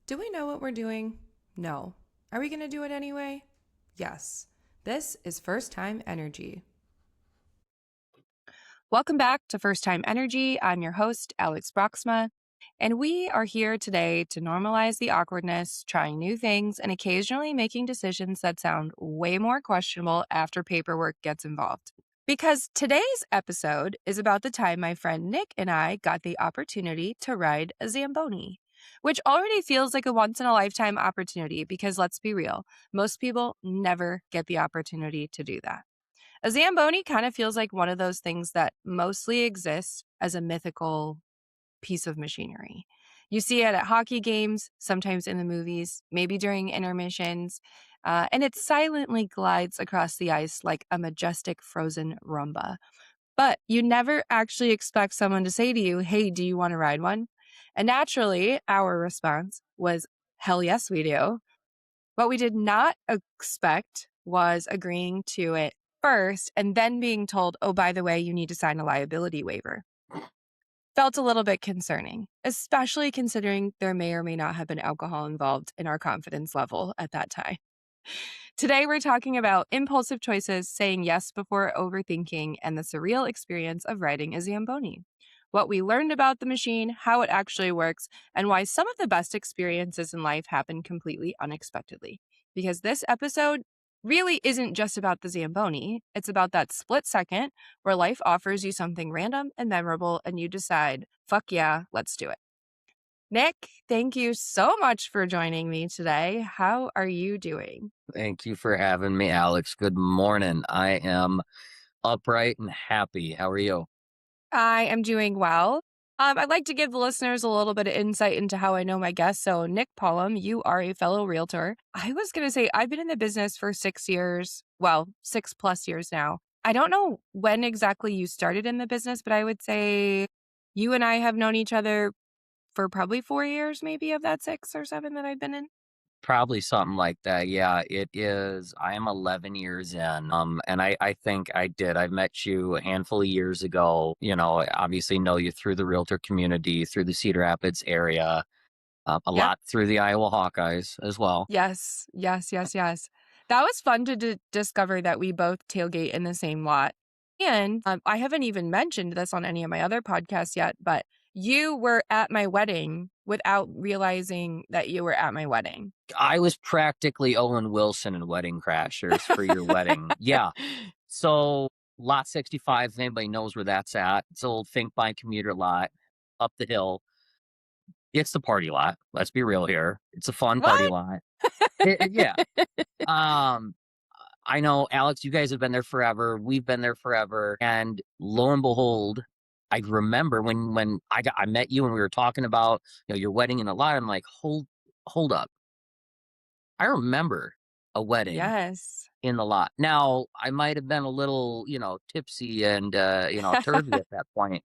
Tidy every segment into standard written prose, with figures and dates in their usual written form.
Do we know what we're doing? No. Are we going to do it anyway? Yes. This is First Time Energy. Welcome back to First Time Energy. I'm your host, Alex Broxma, and we are here today to normalize the awkwardness, trying new things, and occasionally making decisions that sound way more questionable after paperwork gets involved. Because today's episode is about the time my friend Nick and I got the opportunity to ride a Zamboni, which already feels like a once in a lifetime opportunity because let's be real, most people never get the opportunity to do that. A Zamboni kind of feels like one of those things that mostly exists as a mythical piece of machinery. You see it at hockey games, sometimes in the movies, maybe during intermissions, and it silently glides across the ice like a majestic frozen Roomba. But you never actually expect someone to say to you, "Hey, do you want to ride one?" And naturally, our response was, "Hell yes, we do." What we did not expect was agreeing to it first and then being told, "Oh, by the way, you need to sign a liability waiver." Felt a little bit concerning, especially considering there may or may not have been alcohol involved in our confidence level at that time. Today, we're talking about impulsive choices, saying yes before overthinking, and the surreal experience of riding a Zamboni. What we learned about the machine, how it actually works, and why some of the best experiences in life happen completely unexpectedly. Because this episode really isn't just about the Zamboni, it's about that split second where life offers you something random and memorable, and you decide, fuck yeah, let's do it. Nick, thank you so much for joining me today. How are you doing? Thank you for having me, Alex. Good morning. I am upright and happy. How are you? I am doing well. I'd like to give the listeners a little bit of insight into how I know my guests. So, Nick Pollum, you are a fellow realtor. I was going to say, I've been in the business for 6 years, well, 6+ years now. I don't know when exactly you started in the business, but I would say you and I have known each other for probably 4 years, maybe of that 6 or 7 that I've been in. Probably something like that. Yeah, it is. I am 11 years in. And I think I did. I met you a handful of years ago. I obviously know you through the realtor community, through the Cedar Rapids area, a Yep. lot through the Iowa Hawkeyes as well. Yes, yes, yes, yes. That was fun to discover that we both tailgate in the same lot. And I haven't even mentioned this on any of my other podcasts yet, but you were at my wedding without realizing that you were at my wedding. I was practically Owen Wilson in Wedding Crashers for your wedding. Yeah. So lot 65, if anybody knows where that's at, it's an old Think by commuter lot up the hill. It's the party lot. Let's be real here. It's a fun party What? lot. Yeah. Um, I know, Alex, you guys have been there forever. We've been there forever. And lo and behold, I remember when I met you and we were talking about your wedding in the lot. I'm like, hold up. I remember a wedding Yes. in the lot. Now, I might have been a little, tipsy and turvy at that point.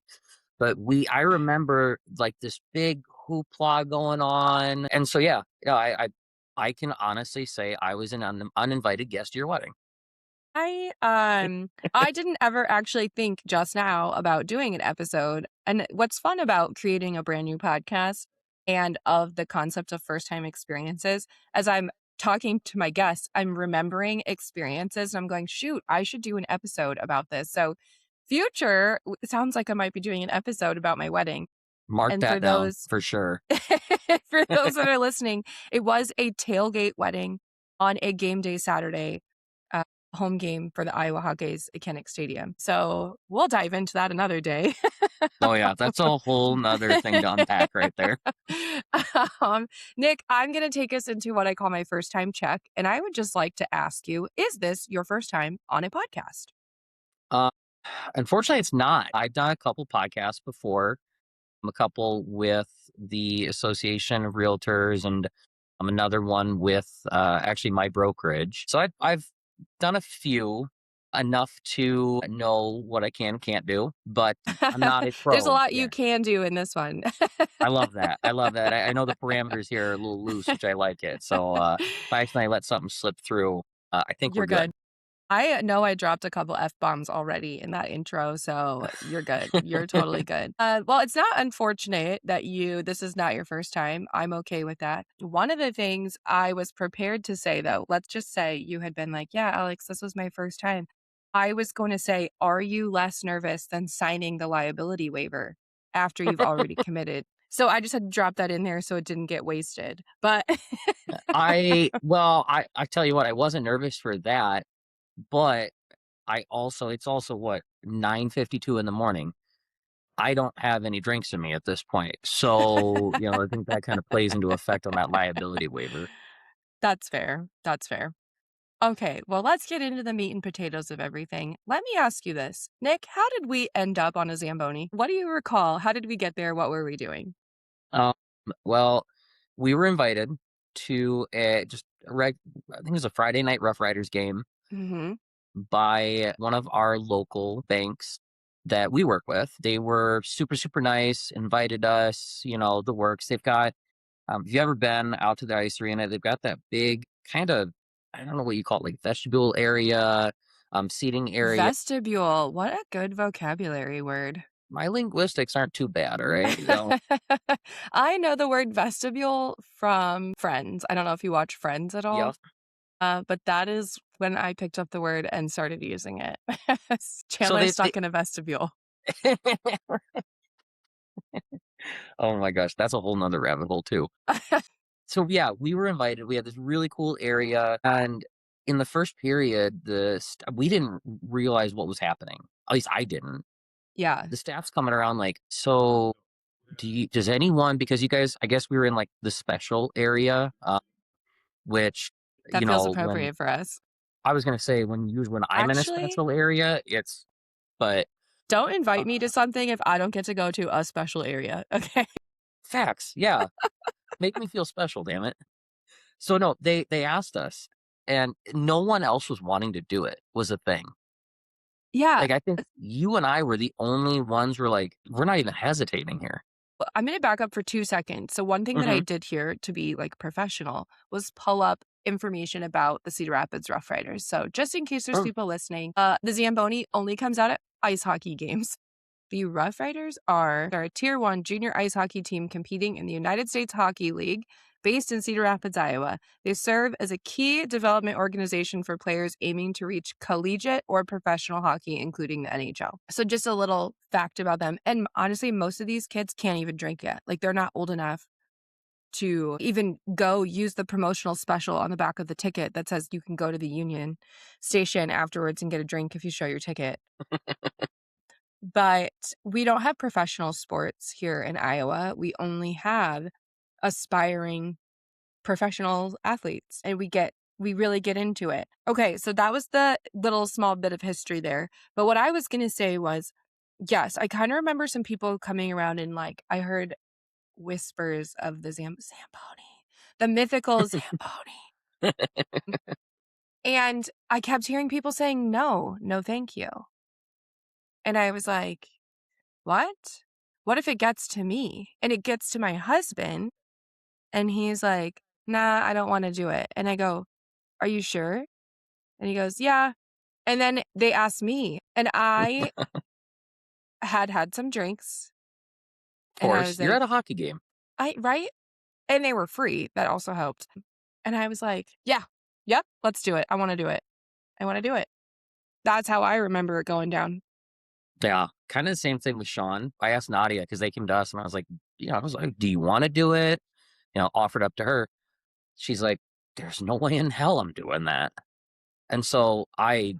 But I remember like this big hoopla going on. And so yeah, I can honestly say I was an uninvited guest to your wedding. I didn't ever actually think just now about doing an episode. And what's fun about creating a brand new podcast and of the concept of first time experiences, as I'm talking to my guests, I'm remembering experiences and I'm going, shoot, I should do an episode about this. So it sounds like I might be doing an episode about my wedding. Mark And that down for sure. for those that are listening, it was a tailgate wedding on a game day Saturday, uh, home game for the Iowa Hawkeyes at Kinnick Stadium. So we'll dive into that another day. Oh yeah, that's a whole nother thing to unpack right there. um, Nick, I'm going to take us into what I call my first time check. And I would just like to ask you, is this your first time on a podcast? Uh, Unfortunately, it's not. I've done a couple podcasts before. I'm a couple with the Association of Realtors, and I'm another one with actually my brokerage. So I've done a few, enough to know what I can can't do, but I'm not a There's a pro lot you yet. can do in this one. I love that. I love that. I know the parameters here are a little loose, which I like it. So if I accidentally let something slip through, I think we're You're good. good. I know I dropped a couple F-bombs already in that intro, so you're good. You're totally good. Well, it's not unfortunate that this is not your first time. I'm okay with that. One of the things I was prepared to say, though, let's just say you had been like, yeah, Alex, this was my first time. I was going to say, are you less nervous than signing the liability waiver after you've already committed? So I just had to drop that in there so it didn't get wasted. But I tell you what, I wasn't nervous for that, but it's also what, 9:52 in the morning. I don't have any drinks in me at this point. So, I think that kind of plays into effect on that liability waiver. that's fair. That's fair. Okay, well, let's get into the meat and potatoes of everything. Let me ask you this. Nick, how did we end up on a Zamboni? What do you recall? How did we get there? What were we doing? Um, well, we were invited to I think it was a Friday night Rough Riders game Hmm. by one of our local banks that we work with. They were super, super nice, invited us, the works. They've got, if you ever been out to the ice arena, they've got that big kind of, I don't know what you call it, like vestibule area, seating area. Vestibule. What a good vocabulary word. My linguistics aren't too bad, all right? I know the word vestibule from Friends. I don't know if you watch Friends at all, Yep. but that is when I picked up the word and started using it. So Chandler stuck in a vestibule. oh my gosh, that's a whole nother rabbit hole too. So yeah, we were invited. We had this really cool area, and in the first period, we didn't realize what was happening. At least I didn't. Yeah, The staff's coming around like, so does anyone, because you guys, I guess we were in like the special area, which, that feels when appropriate for us. I was gonna say when I'm in a Actually, special area, but don't invite me to uh, something if I don't get to go to a special area, okay? facts, yeah, make me feel special, damn it. So no, they asked us, and no one else was wanting to do it. Was a thing. Yeah, Like, I think you and I were the only ones who were like, we're not even hesitating here. I'm gonna back up for 2 seconds. So one thing that I Hmm. did here to be, like, professional was pull up information about the Cedar Rapids Rough Riders. So just in case there's people listening, the Zamboni only comes out at ice hockey games. The Rough Riders are a Tier 1 junior ice hockey team competing in the United States Hockey League based in Cedar Rapids, Iowa. They serve as a key development organization for players aiming to reach collegiate or professional hockey, including the NHL. So, just a little fact about them. And honestly, most of these kids can't even drink yet. Like, they're not old enough to even go use the promotional special on the back of the ticket that says you can go to the Union station afterwards and get a drink if you show your ticket. But we don't have professional sports here in Iowa. We only have aspiring professional athletes, and we really get into it. Okay, so that was the little small bit of history there. But what I was going to say was, yes, I kind of remember some people coming around and like I heard whispers of the Zamboni, the mythical Zamboni. And I kept hearing people saying, no, no, thank you. And I was like, what? What if it gets to me and it gets to my husband and he's like, nah, I don't want to do it. And I go, are you sure? And he goes, yeah. And then they asked me and I had some drinks Of and I course, was you're like, at a hockey game. right. And they were free. That also helped. And I was like, yeah, yep, let's do it. I want to do it. I want to do it. That's how I remember it going down. Yeah, kind of the same thing with Sean. I asked Nadia because they came to us, and I was like, do you want to do it? Offered up to her. She's like, there's no way in hell I'm doing that. And so I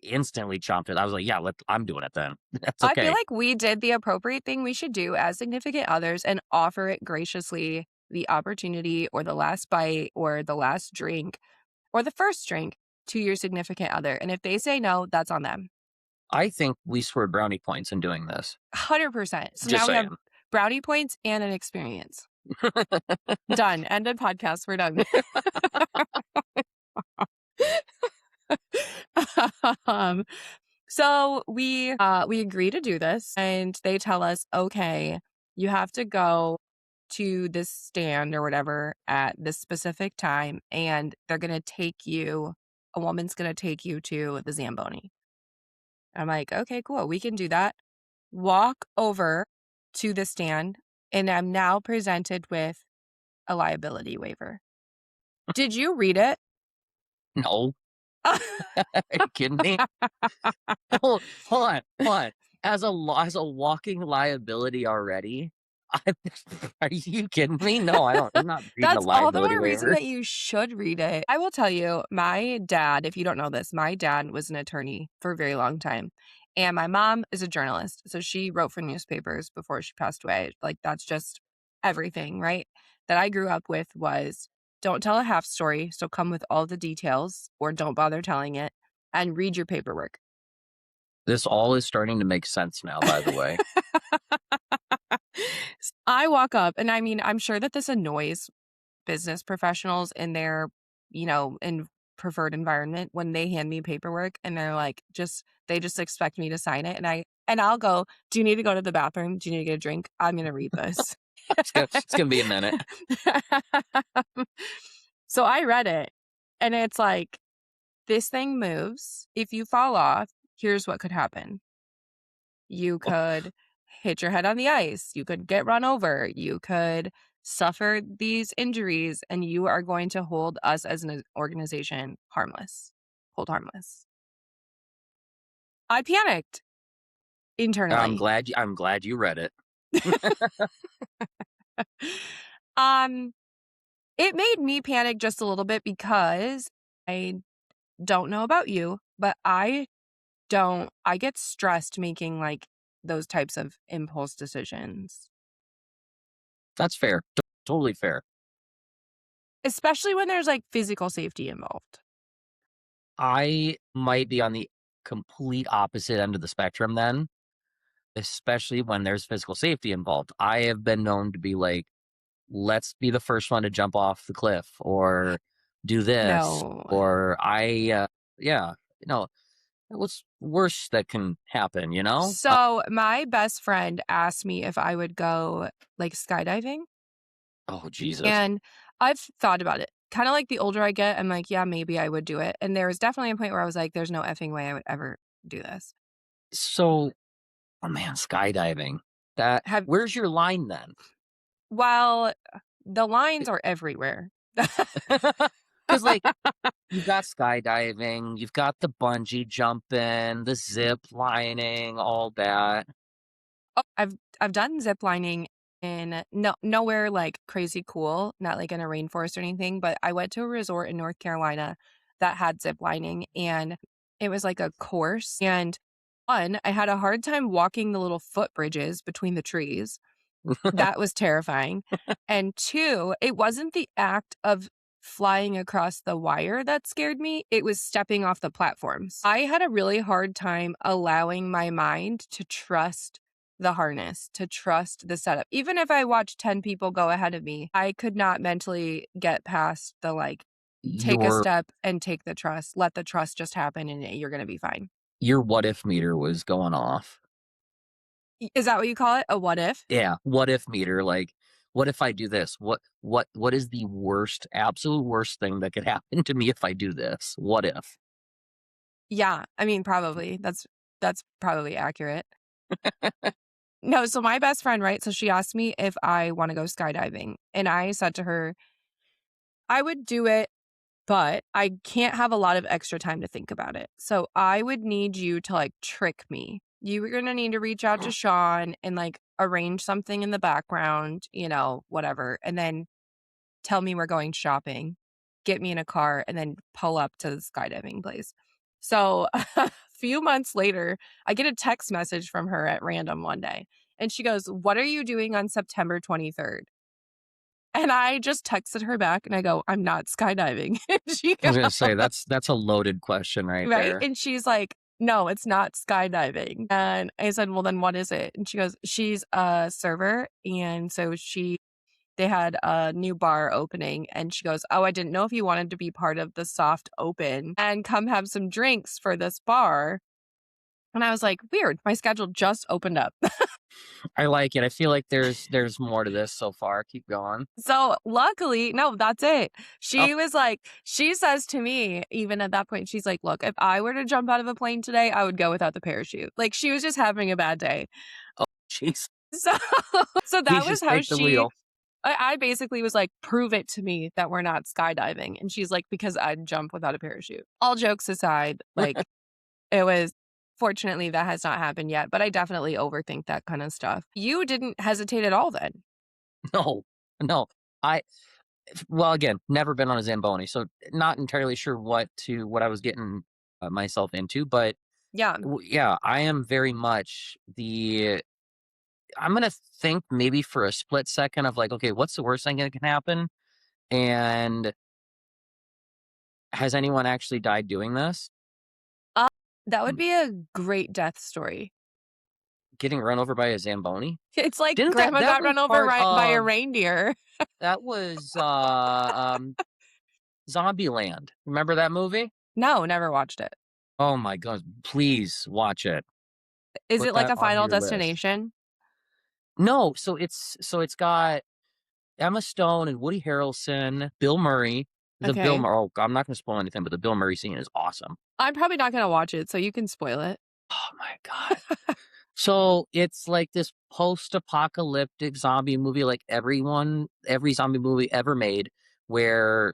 instantly chomped it. I was like, yeah, I'm doing it then. That's I feel okay. like we did the appropriate thing we should do as significant others and offer it graciously the opportunity or the last bite or the last drink or the first drink to your significant other. And if they say no, that's on them. I think we scored brownie points in doing this. 100%. So Just now we have saying. brownie points and an experience. Done. End of podcast. We're done. um, so we agree to do this and they tell us, okay, you have to go to this stand or whatever at this specific time and they're going to take you a woman's going to take you to the Zamboni. I'm like, okay, cool. We can do that. Walk over to the stand, and I'm now presented with a liability waiver. Did you read it? No, are you kidding me? Hold on. As a walking liability already? I are you kidding me? No, I don't. I'm not reading a That's all the liability more reason waiver. that you should read it. I will tell you, my dad, if you don't know this, my dad was an attorney for a very long time. And my mom is a journalist. So she wrote for newspapers before she passed away. Like that's just everything, right? That I grew up with was don't tell a half story. So come with all the details or don't bother telling it and read your paperwork. This all is starting to make sense now, by the way. I walk up and I mean, I'm sure that this annoys business professionals in their, in preferred environment when they hand me paperwork and they're like, they just expect me to sign it. And I'll go, do you need to go to the bathroom? Do you need to get a drink? I'm going to read this. It's gonna be a minute. So I read it and it's like, this thing moves. If you fall off, here's what could happen. You could hit your head on the ice. You could get run over. You could suffer these injuries, and you are going to hold us as an organization harmless. Hold harmless. I panicked internally. I'm glad you read it. um, it made me panic just a little bit because I don't know about you, but I get stressed making like those types of impulse decisions. That's fair. Totally fair. Especially when there's, like, physical safety involved. I might be on the complete opposite end of the spectrum then, especially when there's physical safety involved. I have been known to be like, let's be the first one to jump off the cliff or do this No. or yeah, you know, what's worse that can happen, you know? So, my best friend asked me if I would go, like, skydiving, Oh, Jesus. and I've thought about it. Kinda like the older I get, I'm like, "Yeah, maybe I would do it," and there was definitely a point where I was like, "There's no effing way I would ever do this." So, oh man, skydiving. That Have where's your line then? Well, the lines are everywhere. Because like you've got skydiving, you've got the bungee jumping, the zip lining, all that. Oh, I've done zip lining in nowhere like crazy cool, not like in a rainforest or anything, but I went to a resort in North Carolina that had zip lining and it was like a course. And one, I had a hard time walking the little footbridges between the trees. That was terrifying. And two, it wasn't the act of flying across the wire that scared me. It was stepping off the platforms. I had a really hard time allowing my mind to trust the harness, to trust the setup. Even if I watched 10 people go ahead of me, I could not mentally get past the like, take a Your step and take the trust, let the trust just happen and you're going to be fine. your what if meter was going off. Is that what you call it? A what if? Yeah, what if meter, like, what if I do this? What is the worst, absolute worst thing that could happen to me if I do this? What if? Yeah, I mean, probably. That's probably accurate. No, so my best friend, right? So she asked me if I want to go skydiving. And I said to her, I would do it, but I can't have a lot of extra time to think about it. So I would need you to like trick me. You were going to need to reach out to Sean and like arrange something in the background, whatever. And then tell me we're going shopping, get me in a car, and then pull up to the skydiving place. So a few months later, I get a text message from her at random one day. And she goes, "What are you doing on September 23rd?" And I just texted her back and I go, "I'm not skydiving." And she I goes, was gonna say that's a loaded question right right? there. And she's like, "No, it's not skydiving." And I said, "Well, then what is it?" And she goes, "She's a server." And so they had a new bar opening and she goes, "Oh, I didn't know if you wanted to be part of the soft open and come have some drinks for this bar." And I was like, "Weird. My schedule just opened up." I like it. I feel like there's more to this so far. Keep going. So luckily, no, that's it. Oh, She was like, she says to me, even at that point, she's like, look, if I were to jump out of a plane today, I would go without the parachute. Like she was just having a bad day. oh, jeez. So, so that Please was just how take the she, wheel. I basically was like, prove it to me that we're not skydiving. And she's like, because I'd jump without a parachute. All jokes aside, like it was, fortunately, that has not happened yet, but I definitely overthink that kind of stuff. You didn't hesitate at all then. No, no. I well, again, never been on a Zamboni, so not entirely sure what I was getting myself into. But Yeah. yeah, I am very much the. I'm gonna think maybe for a split second of like, okay, what's the worst thing that can happen? And has anyone actually died doing this? Uh, that would Hmm, be a great death story. Getting run over by a Zamboni? It's like Didn't grandma that got was run over part by a of reindeer. that was Zombieland. Remember that movie? No, never watched it. Oh my god, please watch it. Is Put it like that a on Final your list. Destination? No, so it's got Emma Stone and Woody Harrelson, Bill Murray. Okay. Oh, I'm not gonna spoil anything, but the Bill Murray scene is awesome. I'm probably not gonna watch it, so you can spoil it. Oh my god. So it's like this post-apocalyptic zombie movie like every zombie movie ever made where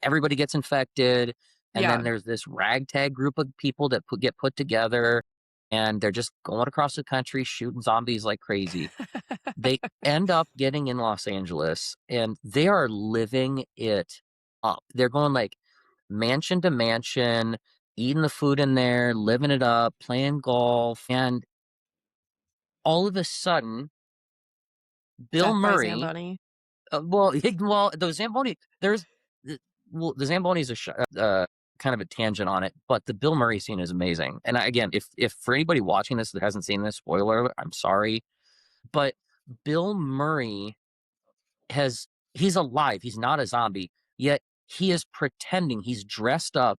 everybody gets infected and Yeah. then there's this ragtag group of people that get put together and they're just going across the country shooting zombies like crazy. They end up getting in Los Angeles and they are living it up. They're going like mansion to mansion, eating the food in there, living it up, playing golf, and all of a sudden, Bill Death by Murray, Zamboni. well, the Zamboni, the, the Zamboni is kind of a tangent on it, but the Bill Murray scene is amazing. And again, if for anybody watching this that hasn't seen this, spoiler alert, I'm sorry, but Bill Murray he's alive. He's not a zombie, yet he is pretending he's dressed up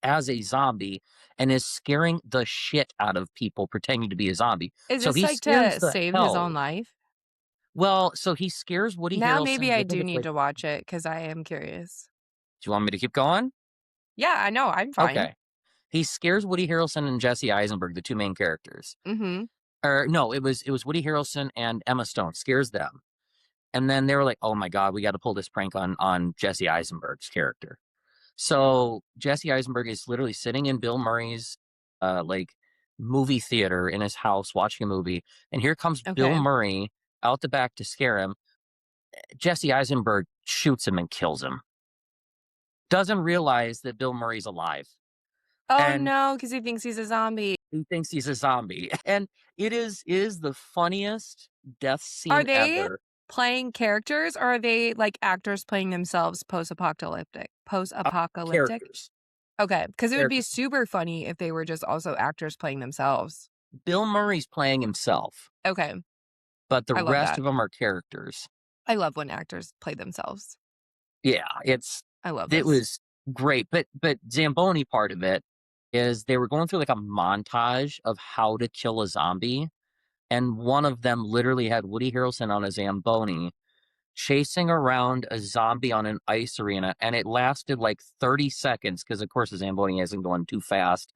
as a zombie and is scaring the shit out of people pretending to be a zombie. Is So this he like scares to the save his own hell. life? Well, so he scares Woody Now Harrelson maybe I with do it. need Like, to watch it because I am curious. do you want me to keep going? Yeah, I know. I'm fine. Okay. He scares Woody Harrelson and Jesse Eisenberg, the two main characters. Mm-hmm. Or no, it was Woody Harrelson and Emma Stone. Scares them. And then they were like, "Oh my god, we got to pull this prank on Jesse Eisenberg's character." So Jesse Eisenberg is literally sitting in Bill Murray's like movie theater in his house watching a movie, and here comes Bill Okay. Murray out the back to scare him. Jesse Eisenberg shoots him and kills him. Doesn't realize that Bill Murray's alive, Oh and no, because he thinks he's a zombie. he thinks he's a zombie. And it is the funniest death Are scene they ever. playing characters or are they like actors playing themselves post-apocalyptic? Uh, Post-apocalyptic? Characters, Okay, because it would be characters. super funny if they were just also actors playing themselves. Bill Murray's playing himself, Okay, but the I love rest that. of them are characters. I love when actors play themselves. Yeah, I love it this. was great, but Zamboni part of it is they were going through like a montage of how to kill a zombie, and one of them literally had Woody Harrelson on a Zamboni chasing around a zombie on an ice arena, and it lasted like 30 seconds because of course the Zamboni isn't going too fast,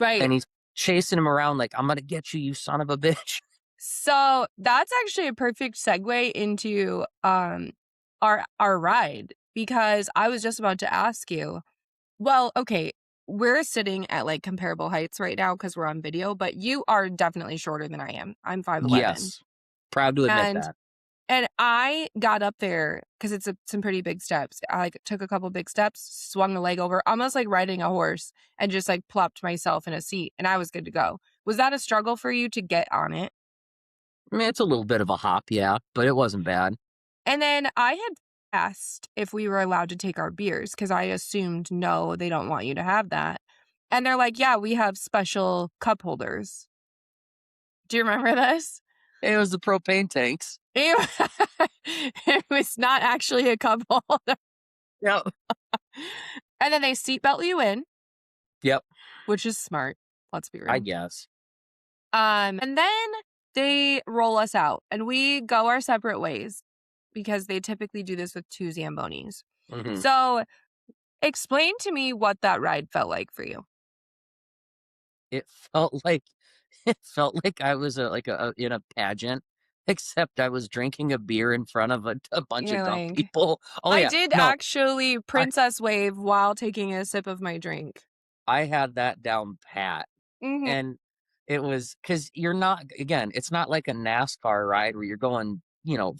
Right. and he's chasing him around like, "I'm gonna get you, you son of a bitch." So that's actually a perfect segue into our ride because I was just about to ask you. Well, okay, we're sitting at like comparable heights right now because we're on video, but you are definitely shorter than I am. I'm 5'11. Yes, proud to admit And that. and I got up there because it's some pretty big steps. I like took a couple big steps, swung a leg over, almost like riding a horse, and just like plopped myself in a seat, and I was good to go. Was that a struggle for you to get on it? I mean, it's a little bit of a hop, yeah, but it wasn't bad. And then I had asked if we were allowed to take our beers because I assumed no, they don't want you to have that. And they're like, yeah, we have special cup holders. Do you remember this? It was the propane tanks. It was not actually a cup holder. Yep. And then they seatbelt you in, Yep. which is smart. Let's be I real. guess. And then they roll us out and we go our separate ways because they typically do this with 2 Zambonis. Mhm. So, explain to me what that ride felt like for you. It felt like it felt like I was, in a pageant, except I was drinking a beer in front of a bunch of You're dumb like, people. Oh, I yeah. did No, actually I princess wave while taking a sip of my drink. I had that down pat. Mhm. And it was because 'cause you're not again, it's not like a NASCAR ride where you're going,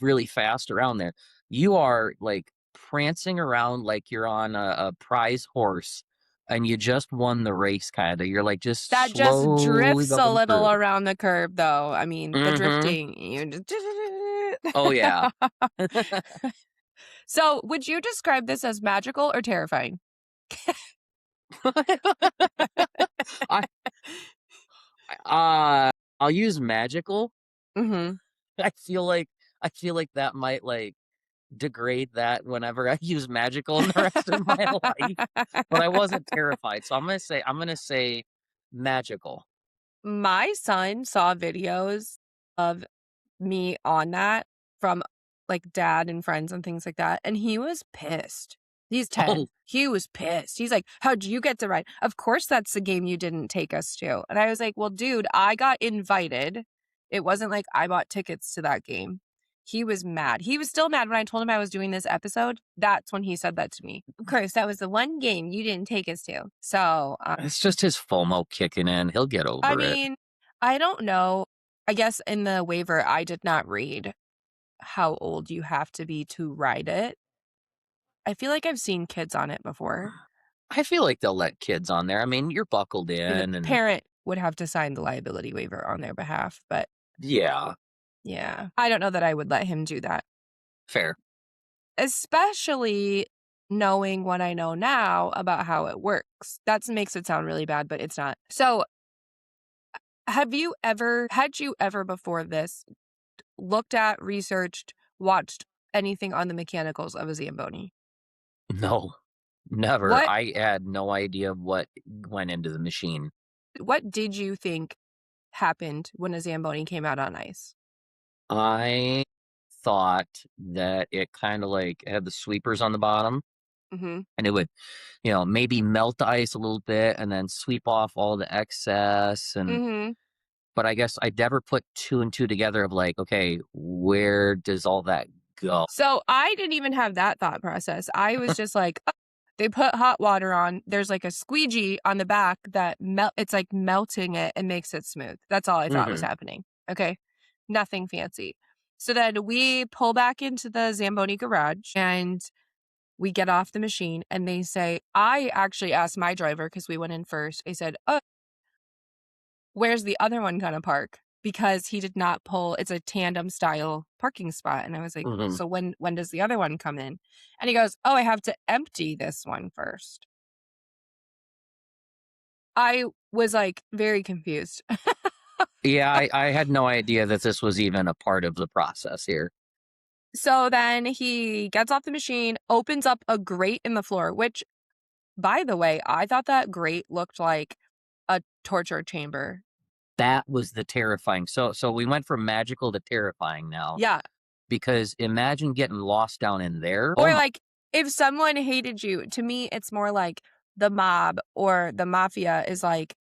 really fast around there. You are, like, prancing around like you're on a prize horse, and you just won the race kinda. You're, like, just That just slowly drifts a going little through. around the curb, though. I mean, the Mhm. drifting, you just Oh, yeah. So, would you describe this as magical or terrifying? I I'll use magical. Mhm. I feel like I feel like that might, like, degrade that whenever I use magical in the rest of my life, but I wasn't terrified, so I'm gonna say magical. My son saw videos of me on that from, like, dad and friends and things like that, and he was pissed. He's Oh, 10. He was pissed. He's like, "How'd you get to ride? Of course that's the game you didn't take us to." And I was like, "Well, dude, I got invited. It wasn't like I bought tickets to that game." He was mad. He was still mad when I told him I was doing this episode. That's when he said that to me. "Of course, that was the one game you didn't take us to." So, it's just his FOMO kicking in, he'll get I over it. mean, I don't know. I guess in the waiver, I did not read how old you have to be to ride it. I feel like I've seen kids on it before. I feel like they'll let kids on there, I mean, you're buckled I mean, the in and parent would have to sign the liability waiver on their behalf, but yeah, yeah, I don't know that I would let him do that, fair. especially knowing what I know now about how it works. That makes it sound really bad, but it's not. So, had you ever before this looked at, researched, watched anything on the mechanicals of a Zamboni? No, never. What I had no idea what went into the machine. what did you think happened when a Zamboni came out on ice? I thought that it kinda, like, had the sweepers on the bottom, Mhm. and it would, maybe melt the ice a little bit and then sweep off all the excess Mhm. but I guess I never put 2 and 2 together of like, okay, where does all that go? So, I didn't even have that thought process. I was just like, "Oh, they put hot water on. There's like a squeegee on the back that it's like melting it and makes it smooth." That's all I thought was Mhm. happening. Okay. Nothing fancy. So then we pull back into the Zamboni garage and we get off the machine and they say, I actually asked my driver because we went in first. I said, "Oh, where's the other one gonna park?" Because he did not pull, it's a tandem style parking spot, and I was like, Mhm. "So when does the other one come in?" And he goes, "Oh, I have to empty this one first." I was, like, very confused. Yeah, I had no idea that this was even a part of the process here. So then he gets off the machine, opens up a grate in the floor, which, by the way, I thought that grate looked like a torture chamber. That was the terrifying. So we went from magical to terrifying now Yeah. because imagine getting lost down in there. Oh Or, my. like, if someone hated you, to me, it's more like the mob or the mafia is like,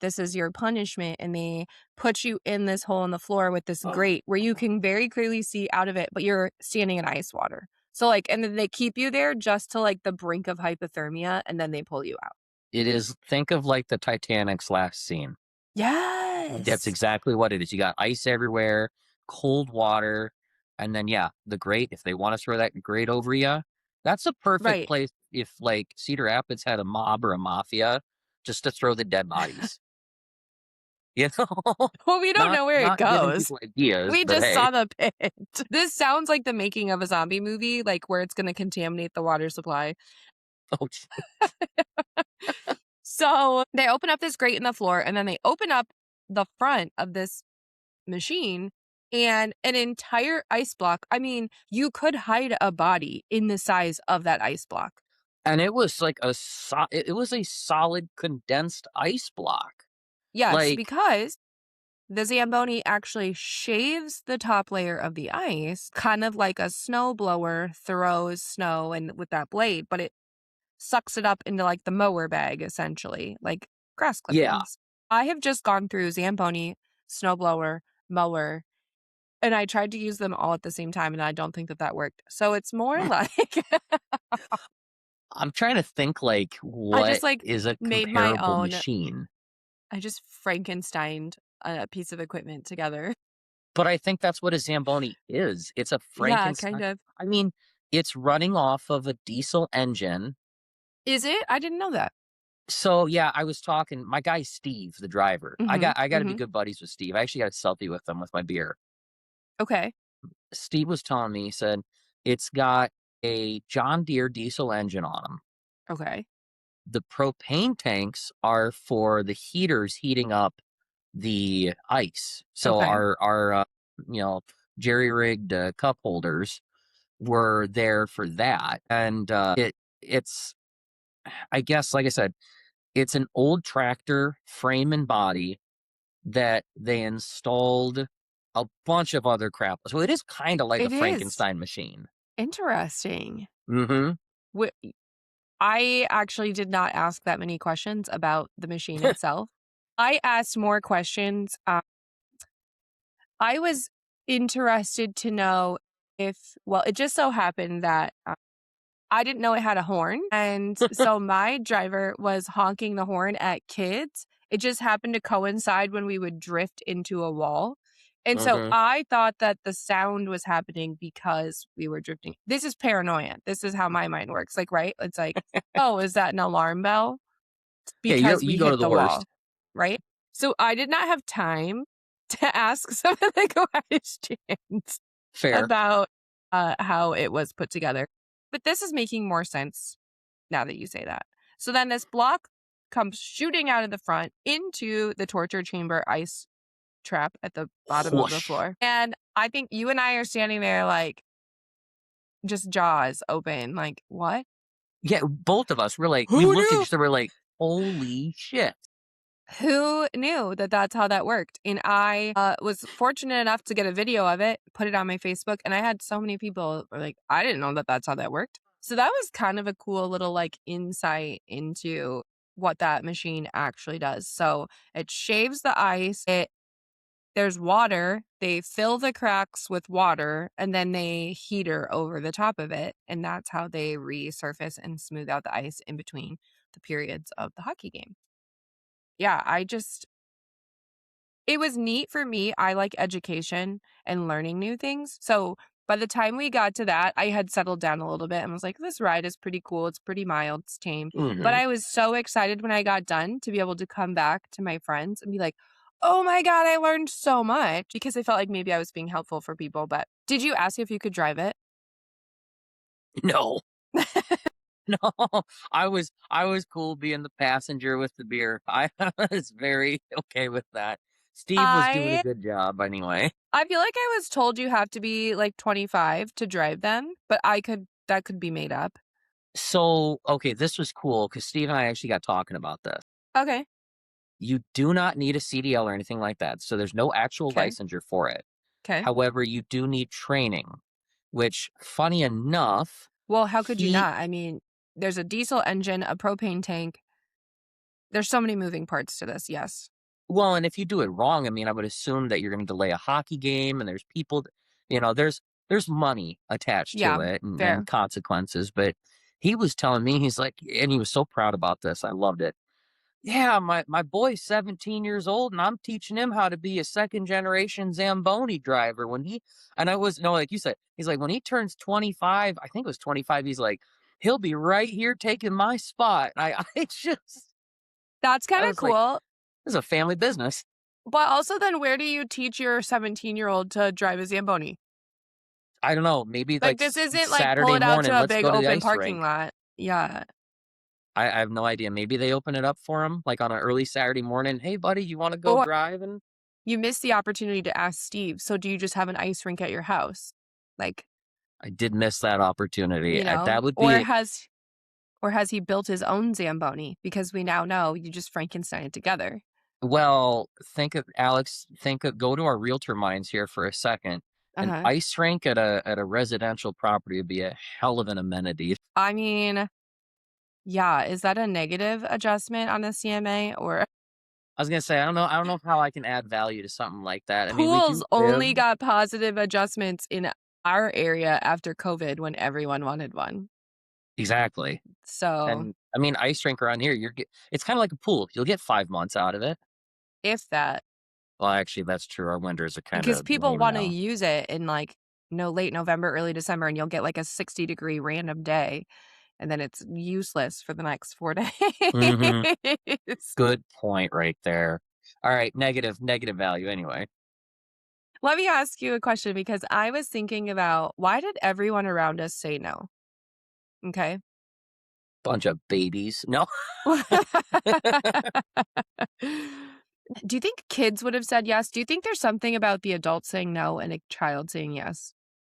"This is your punishment," and they put you in this hole in the floor with this grate where you can very clearly see out of it, but you're standing in ice water. So, like, and then they keep you there just to, like, the brink of hypothermia, and then they pull you out. It is think of like the Titanic's last scene. That's Yes! exactly what it is. You got ice everywhere, cold water, and then yeah, the grate. If they want to throw that grate over you, that's a perfect Right. place. If like Cedar Rapids had a mob or a mafia, just to throw the dead bodies. You know, Well, we don't not know where it not giving goes. people ideas, We but just hey, saw the pit. This sounds like the making of a zombie movie, like, where it's gonna contaminate the water supply. oh, So they open up this grate in the floor and then they open up the front of this machine and an entire ice block. I mean, you could hide a body in the size of that ice block. and it was like it was a solid condensed ice block. Yes, Like because the Zamboni actually shaves the top layer of the ice, kind of like a snow blower throws snow and with that blade, but it sucks it up into like the mower bag essentially, like grass Yeah. clippings. I have just gone through Zamboni, snowblower, mower, and I tried to use them all at the same time, and I don't think that that worked. So it's more like I'm trying to think like I what just like is a made my comparable own. machine. I just Frankensteined a piece of equipment together. But I think that's what a Zamboni is. It's a Yeah, kind Frankenstein. of. I mean, it's running off of a diesel engine. Is it? I didn't know that. So yeah, I was talking my guy Steve, the driver. Mhm, I got to be mhm. good buddies with Steve. I actually got a selfie with him with my beer. Okay, Steve was telling me, he said it's got a John Deere diesel engine on them. okay, The propane tanks are for the heaters heating up the ice. So okay. our you know jerry rigged cup holders were there for that, and it's I guess like I said, it's an old tractor frame and body that they installed a bunch of other crap. So it is kind of like a It is Frankenstein machine. interesting. Hmm. Wh I actually did not ask that many questions about the machine itself. I asked more questions, I was interested to know if well, it just so happened that, I didn't know it had a horn, and so my driver was honking the horn at kids. It just happened to coincide when we would drift into a wall, and so Hmm. I thought that the sound was happening because we were drifting. This is paranoia. This is how my mind works, like, right? It's like, "Oh, is that an alarm bell?" Yeah, Because we you go to hit the the worst. wall, right? So I did not have time to ask some of the questions Fair. about, how it was put together. But this is making more sense now that you say that. So then this block comes shooting out of the front into the torture chamber ice trap at the bottom of the Whoosh. floor. And I think you and I are standing there like just jaws open, like, "What? Yeah, both of us were like, we Who looked at knew?" each other, we're like, holy shit. Who knew that that's how that worked? And I was fortunate enough to get a video of it, put it on my Facebook, and I had so many people were like, I didn't know that that's how that worked. So that was kind of a cool little like insight into what that machine actually does. So it shaves the ice. There's water. They fill the cracks with water and then they heater over the top of it. And that's how they resurface and smooth out the ice in between the periods of the hockey game. Yeah, it was neat for me. I like education and learning new things. So by the time we got to that, I had settled down a little bit and was like, this ride is pretty cool. It's pretty mild, it's tame. But Hmm. I was so excited when I got done to be able to come back to my friends and be like, oh my God, I learned so much because I felt like maybe I was being helpful for people. But did you ask if you could drive it? No. No, I was cool being the passenger with the beer. I was very okay with that. Steve was doing a I good job anyway. I feel like I was told you have to be like 25 to drive them, but that could be made up. So, okay, this was cool because Steve and I actually got talking about this. Okay. You do not need a CDL or anything like that. So there's no actual Okay. licensure for it. Okay. However, you do need training, which funny enough, Well, how could you he not? I mean, there's a diesel engine, a propane tank. There's so many moving parts to this. Yes. well, and if you do it wrong, I mean, I would assume that you're going to delay a hockey game and there's people, there's money attached to Yeah. it Fair. and consequences. But he was telling me, he's like, and he was so proud about this. I loved it. Yeah, my boy's 17 years old, and I'm teaching him how to be a second generation Zamboni driver. When he and I was no, like you said, he's like when he turns 25, I think it was 25. He's like, he'll be right here taking my spot. I just, That's kind I of was like, cool. this is a family business. But also, then where do you teach your 17-year-old to drive a Zamboni? I don't know, maybe Like, like this isn't like pull Saturday it out morning, to a let's big go to the open ice parking rink. lot. Yeah. I have no idea. Maybe they open it up for him like on an early Saturday morning. Hey, buddy, you want to go Or driving? you missed the opportunity to ask Steve. So, do you just have an ice rink at your house? Like, I did miss that opportunity. That would or be has he built his own Zamboni? Because we now know you just Frankenstein it together. Well, go to our realtor minds here for a second. An Uh-huh. ice rink at a residential property would be a hell of an amenity. I mean, yeah, is that a negative adjustment on the CMA or I was gonna say, I don't know how I can add value to something like that. I mean, we pools do live only got positive adjustments in our area after COVID when everyone wanted one. exactly. So, And I mean, ice rink around here, it's kind of like a pool. You'll get 5 months out of it. if that, Well, actually, that's true. Our winters are kind because of people lame wanna now. use it in, like, late November, early December, and you'll get, like, a 60-degree random day, and then it's useless for the next 4 days. Hmm. Good point right there. All right, negative value anyway. Let me ask you a question because I was thinking about why did everyone around us say no? Okay. Bunch of babies. No, Do you think kids would have said yes? Do you think there's something about the adult saying no and a child saying yes?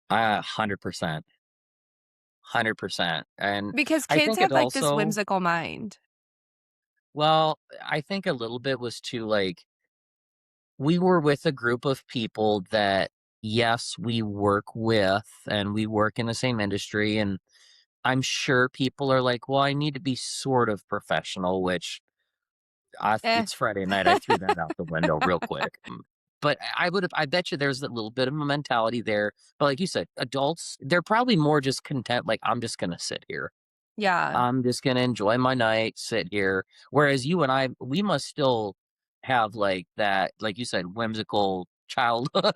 100%, 100%. And Because I kids think it have, like, this also, whimsical mind. well, I think a little bit was too like we were with a group of people that, yes, we work with and we work in the same industry. And I'm sure people are like, well, I need to be sort of professional, which Eh. it's Friday night. I threw that out the window real quick. But I bet you there's a little bit of a mentality there. But like you said, adults, they're probably more just content. Like, I'm just going to sit here. Yeah. I'm just going to enjoy my night, sit here. Whereas you and I, we must still have like that, like you said, whimsical childhood,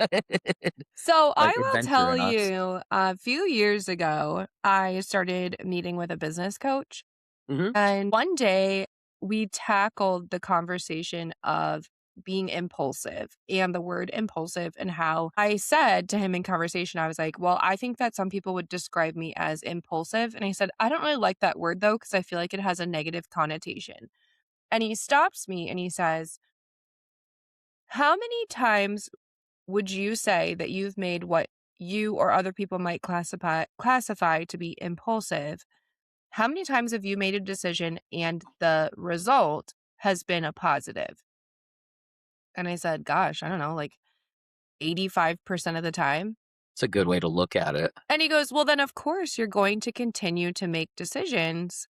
So, I like will adventure tell in us. you, a few years ago, I started meeting with a business coach. Hmm. And one day we tackled the conversation of being impulsive and the word impulsive and how I said to him in conversation, I was like, well, I think that some people would describe me as impulsive. And I said, I don't really like that word though, because I feel like it has a negative connotation. And he stops me and he says, how many times would you say that you've made what you or other people might classify to be impulsive? How many times have you made a decision and the result has been a positive? And I said, gosh, I don't know, like 85% of the time. It's a good way to look at it. And he goes, well, then of course you're going to continue to make decisions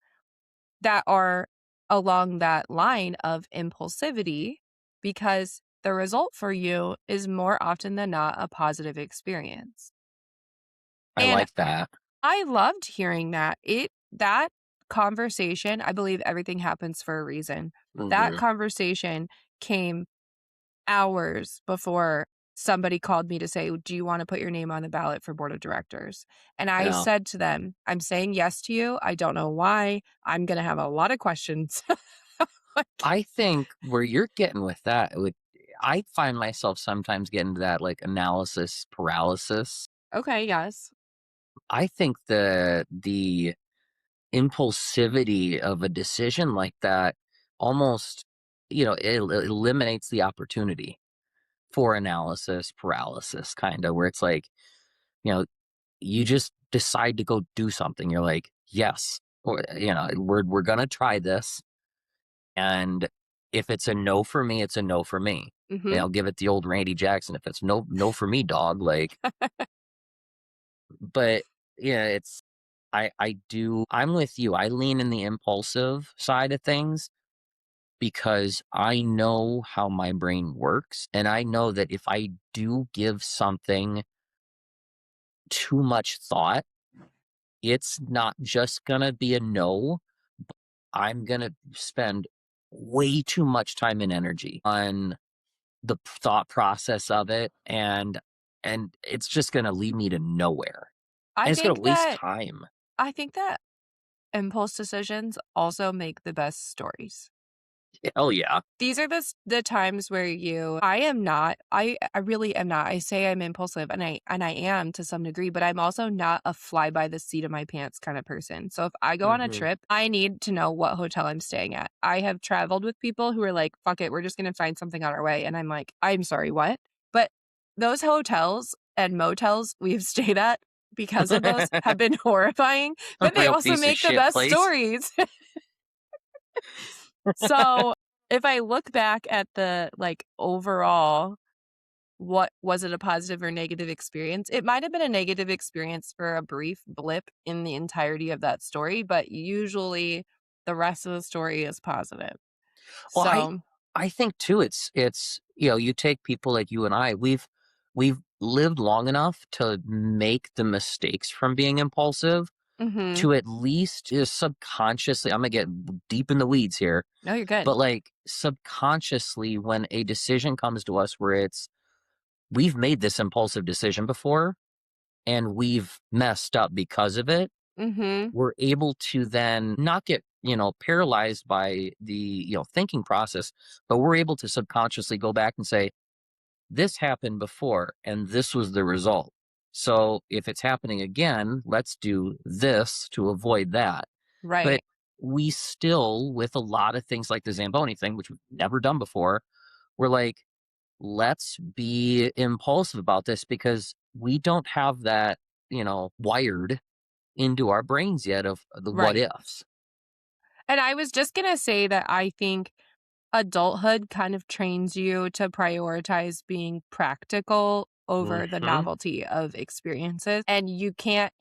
that are along that line of impulsivity because the result for you is more often than not a positive experience. I And like that. I loved hearing that. That conversation, I believe everything happens for a reason. That Hmm. conversation came hours before somebody called me to say, "Do you wanna put your name on the ballot for board of directors?" And I Yeah. said to them, "I'm saying yes to you. I don't know why. I'm gonna have a lot of questions." Like, I think where you're getting with that, I find myself sometimes getting to that like analysis paralysis. "Okay, yes." I think the impulsivity of a decision like that almost, it eliminates the opportunity for analysis paralysis, kind of where it's like, you know, you just decide to go do something. You're like, yes, or we're gonna try this. And if it's a no for me, it's a no for me. Mhm. I'll give it the old Randy Jackson. If it's no for me, dog. Like, but yeah, I'm with you. I lean in the impulsive side of things because I know how my brain works. And I know that if I do give something too much thought, it's not just gonna be a no. I'm gonna spend way too much time and energy on the thought process of it, and it's just gonna lead me to nowhere, I and it's gonna think waste that time. I think that impulse decisions also make the best stories. Hell yeah. These are the times where I am not I really am not. I say I'm impulsive and I am to some degree, but I'm also not a fly by the seat of my pants kind of person. So if I go on a Mhm. trip, I need to know what hotel I'm staying at. I have traveled with people who are like, "Fuck it, we're just gonna find something on our way." And I'm like, "I'm sorry, what?" But those hotels and motels we've stayed at because of those have been horrifying, A but they real also piece of make the shit best place. stories. So if I look back at the, like, overall, what was it a positive or negative experience? It might have been a negative experience for a brief blip in the entirety of that story, but usually the rest of the story is positive. Well, So I think too it's you know, you take people like you and I, we've lived long enough to make the mistakes from being impulsive mhm. to at least just subconsciously, I'm gonna get deep in the weeds here, No, you're good. but like subconsciously when a decision comes to us where it's we've made this impulsive decision before and we've messed up because of it, Mhm. we're able to then not get, paralyzed by the, thinking process, but we're able to subconsciously go back and say, this happened before and this was the result. So if it's happening again, let's do this to avoid that. But Right. we still, with a lot of things like the Zamboni thing, which we've never done before, we're like, let's be impulsive about this because we don't have that, wired into our brains yet of the what Right. ifs. And I was just gonna say that I think adulthood kind of trains you to prioritize being practical over the Hmm. novelty of experiences, and you can't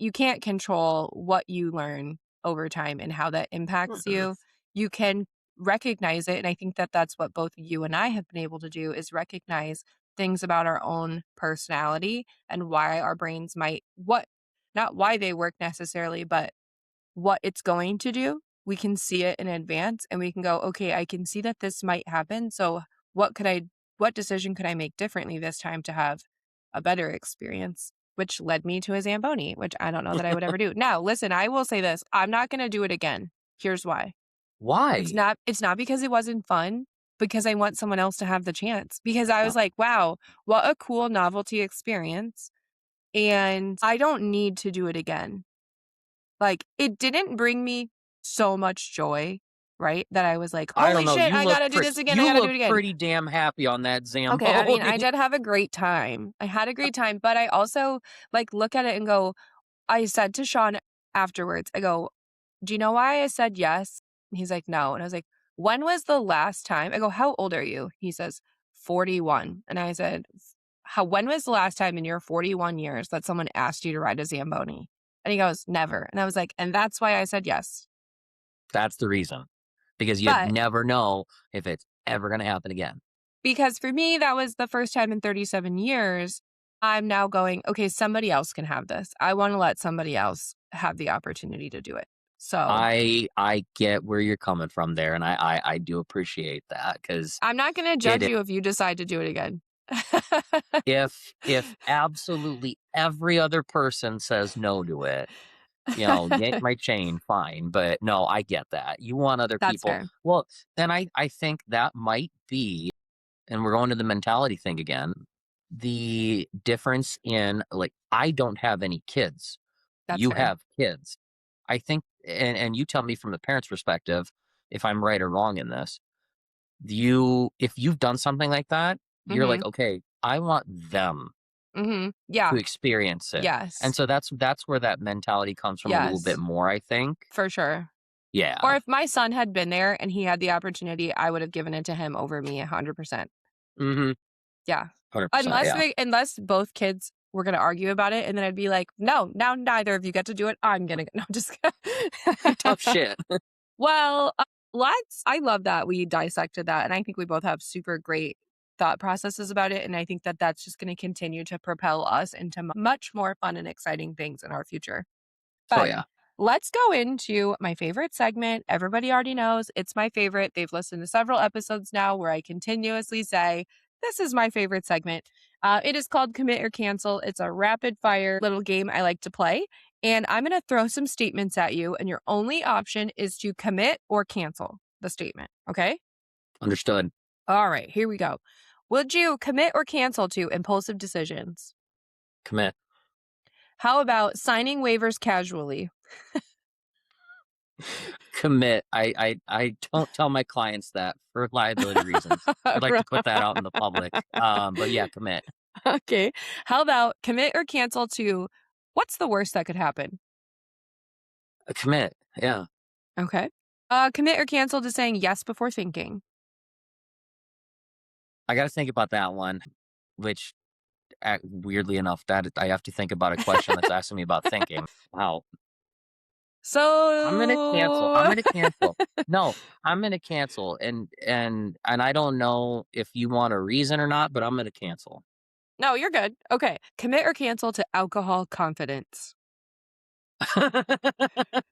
control what you learn over time and how that impacts Mm-mm. you. You can recognize it, and I think that that's what both you and I have been able to do is recognize things about our own personality and why our brains might what not why they work necessarily, but what it's going to do. We can see it in advance and we can go, okay, I can see that this might happen. So what could I what decision could I make differently this time to have a better experience? Which led me to a Zamboni, which I don't know that I would ever do. Now, listen, I will say this. I'm not gonna do it again. Here's why. It's Why? not it's not because it wasn't fun, because I want someone else to have the chance. Because I Uh, was like, wow, what a cool novelty experience. And I don't need to do it again. Like, it didn't bring me so much joy, right? That I was like, I don't "Holy know. shit, I gotta do this again, I You gotta do look it again." pretty damn happy on that Okay, I mean, I Zamboni. did have a great time. I had a great time, but I also, like, look at it and go I said to Sean afterwards, I go, "Do you know why I said yes?" And he's like, "No." And I was like, "When was the last time?" I go, "How old are you?" He says, 41. And I said, "How when was the last time in your 41 years that someone asked you to ride a Zamboni?" And he goes, "Never." And I was like, "And that's why I said yes." That's the reason. Because you'd But never know if it's ever going to happen again. because for me, that was the first time in 37 years, I'm now going, okay, somebody else can have this. I want to let somebody else have the opportunity to do it. So I get where you're coming from there, and I do appreciate that because I'm not going to it judge you if you decide to do it again. if absolutely every other person says no to it, yank my chain, fine. But no, I get that. You want other That's people. fair. Well, then I think that might be, and we're going to the mentality thing again. The difference in like I don't have any kids. That's You fair. have kids. I think, and you tell me from the parent's perspective if I'm right or wrong in this. If you've done something like that, you're like, Mhm. okay, I want them Mhm. to Yeah. experience it. And Yes. so that's where that mentality comes from a little bit Yes. more, I think. For sure. Or Yeah. if my son had been there and he had the opportunity, I would have given it to him over me 100%. Mhm. Yeah. 100%, yeah. Unless both kids were gonna argue about it, and then I'd be like, "No, now neither of you get to do it. I'm gonna go." No, I'm just Tough shit. Well, let's I love that we dissected that, and I think we both have super great thought processes about it, and I think that that's just gonna continue to propel us into much more fun and exciting things in our future. Oh, But yeah. let's go into my favorite segment. Everybody already knows it's my favorite. They've listened to several episodes now where I continuously say, this is my favorite segment. It is called Commit or Cancel. It's a rapid fire little game I like to play. And I'm going to throw some statements at you, and your only option is to commit or cancel the statement. Okay. Understood. All right, here we go. Would you commit or cancel to impulsive decisions? Commit. How about signing waivers casually? Commit. I don't tell my clients that for liability reasons. I'd like to put that out in the public. But yeah, commit. Okay. How about commit or cancel to what's the worst that could happen? Commit. Yeah. Okay. Commit or cancel to saying yes before thinking. I got to think about that one, which weirdly enough, that I have to think about a question that's asking me about thinking. Wow. I'm gonna cancel. I'm So, gonna cancel. No, I'm gonna cancel, and I don't know if you want a reason or not, but I'm gonna cancel. no, you're good. Okay. Commit or cancel to alcohol confidence.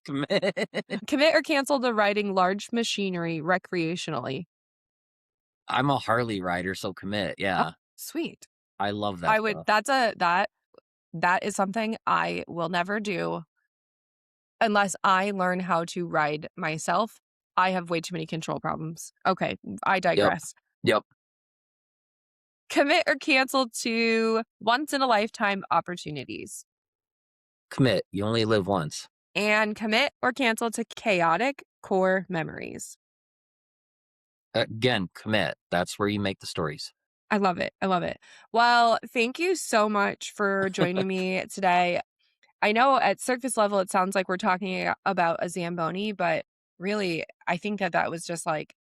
Commit. Commit or cancel to riding large machinery recreationally. I'm a Harley rider, so commit. Oh, Yeah, sweet. I love that I would stuff. that is something I will never do unless I learn how to ride myself. I have way too many control problems. Okay, I Yep. digress. Yep. Commit or cancel to once in a lifetime opportunities. Commit. You only live once. And commit or cancel to chaotic core memories. Again, commit. That's where you make the stories. I love it. I love it. Well, thank you so much for joining me today. I know at surface level, it sounds like we're talking about a Zamboni, but really, I think that that was just like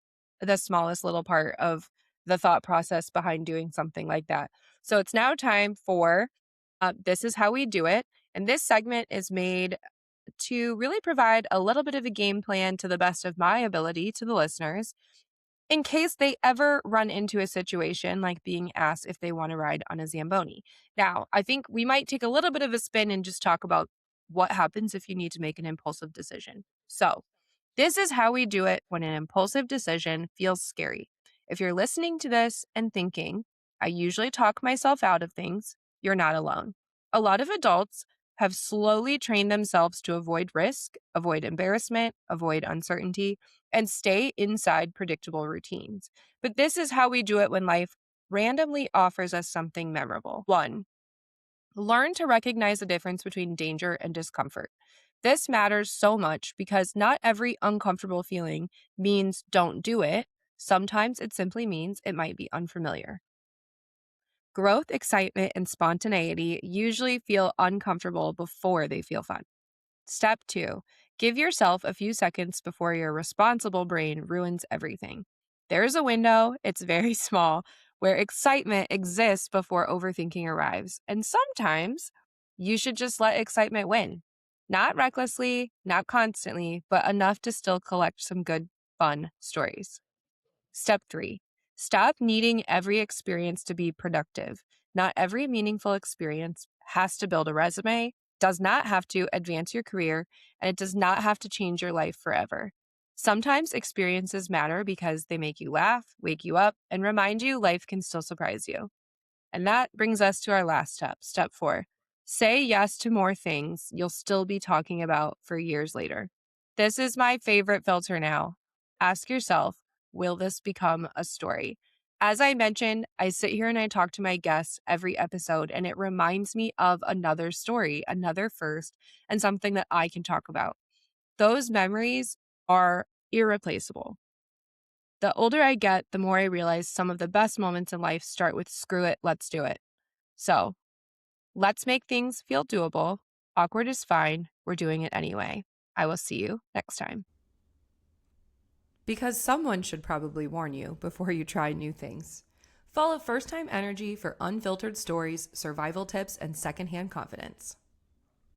the smallest little part of the thought process behind doing something like that. So it's now time for This Is How We Do It. And this segment is made to really provide a little bit of a game plan to the best of my ability to the listeners in case they ever run into a situation like being asked if they want to ride on a Zamboni. Now, I think we might take a little bit of a spin and just talk about what happens if you need to make an impulsive decision. So, this is how we do it when an impulsive decision feels scary. If you're listening to this and thinking, I usually talk myself out of things, you're not alone. A lot of adults have slowly trained themselves to avoid risk, avoid embarrassment, avoid uncertainty, and stay inside predictable routines. But this is how we do it when life randomly offers us something memorable. One, learn to recognize the difference between danger and discomfort. This matters so much because not every uncomfortable feeling means don't do it. Sometimes it simply means it might be unfamiliar. Growth, excitement, and spontaneity usually feel uncomfortable before they feel fun. Step two, give yourself a few seconds before your responsible brain ruins everything. There's a window, it's very small, where excitement exists before overthinking arrives. And sometimes you should just let excitement win. Not recklessly, not constantly, but enough to still collect some good, fun stories. Step three, stop needing every experience to be productive. Not every meaningful experience has to build a resume, does not have to advance your career, and it does not have to change your life forever. Sometimes experiences matter because they make you laugh, wake you up, and remind you life can still surprise you. And that brings us to our last step, step four. Say yes to more things you'll still be talking about for years later. This is my favorite filter now. Ask yourself, will this become a story? As I mentioned, I sit here and I talk to my guests every episode, and it reminds me of another story, another first, and something that I can talk about. Those memories are irreplaceable. The older I get, the more I realize some of the best moments in life start with screw it, let's do it. So let's make things feel doable. Awkward is fine. We're doing it anyway. I will see you next time. Because someone should probably warn you before you try new things. Follow First Time Energy for unfiltered stories, survival tips, and secondhand confidence.